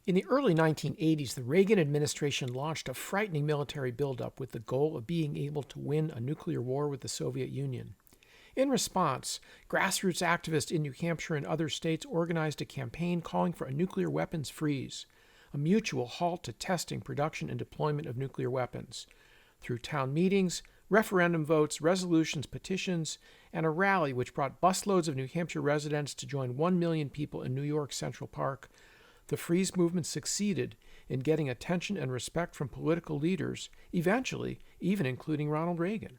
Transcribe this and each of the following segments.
In the early 1980s, the Reagan administration launched a frightening military buildup with the goal of being able to win a nuclear war with the Soviet Union. In response, grassroots activists in New Hampshire and other states organized a campaign calling for a nuclear weapons freeze, a mutual halt to testing, production, and deployment of nuclear weapons. Through town meetings, referendum votes, resolutions, petitions, and a rally which brought busloads of New Hampshire residents to join 1 million people in New York's Central Park, the freeze movement succeeded in getting attention and respect from political leaders, eventually even including Ronald Reagan.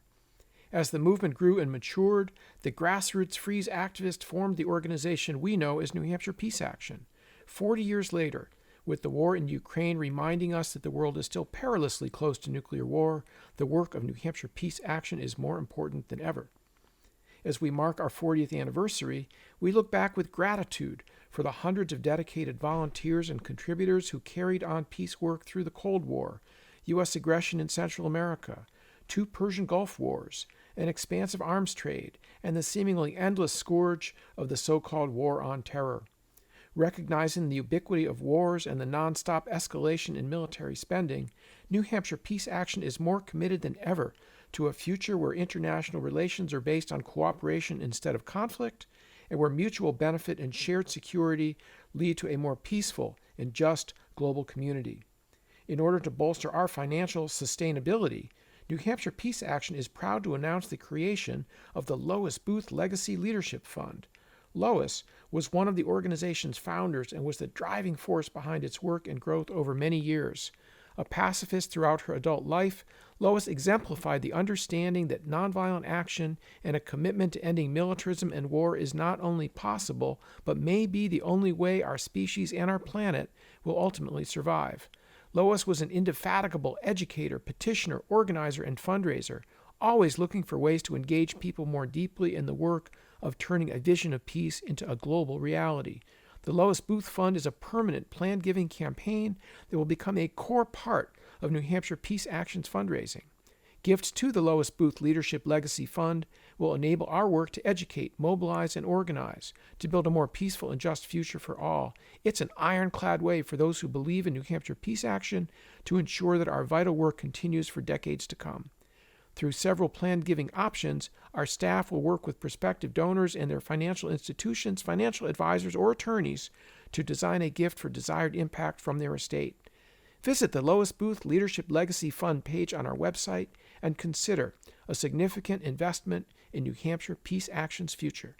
As the movement grew and matured, the grassroots freeze activists formed the organization we know as New Hampshire Peace Action. 40 years later, with the war in Ukraine reminding us that the world is still perilously close to nuclear war, the work of New Hampshire Peace Action is more important than ever. As we mark our 40th anniversary, we look back with gratitude for the hundreds of dedicated volunteers and contributors who carried on peace work through the Cold War, U.S. aggression in Central America, 2 Persian Gulf Wars, an expansive arms trade, and the seemingly endless scourge of the so-called War on Terror. Recognizing the ubiquity of wars and the nonstop escalation in military spending, New Hampshire Peace Action is more committed than ever to a future where international relations are based on cooperation instead of conflict, and where mutual benefit and shared security lead to a more peaceful and just global community. In order to bolster our financial sustainability, New Hampshire Peace Action is proud to announce the creation of the Lois Booth Legacy Leadership Fund. Lois was one of the organization's founders and was the driving force behind its work and growth over many years. A pacifist throughout her adult life, Lois exemplified the understanding that nonviolent action and a commitment to ending militarism and war is not only possible, but may be the only way our species and our planet will ultimately survive. Lois was an indefatigable educator, petitioner, organizer, and fundraiser, always looking for ways to engage people more deeply in the work of turning a vision of peace into a global reality. The Lois Booth Fund is a permanent plan-giving campaign that will become a core part of New Hampshire Peace Action's fundraising. Gifts to the Lois Booth Leadership Legacy Fund will enable our work to educate, mobilize, and organize to build a more peaceful and just future for all. It's an ironclad way for those who believe in New Hampshire Peace Action to ensure that our vital work continues for decades to come. Through several planned giving options, our staff will work with prospective donors and their financial institutions, financial advisors, or attorneys to design a gift for desired impact from their estate. Visit the Lois Booth Leadership Legacy Fund page on our website and consider a significant investment in New Hampshire Peace Action's future.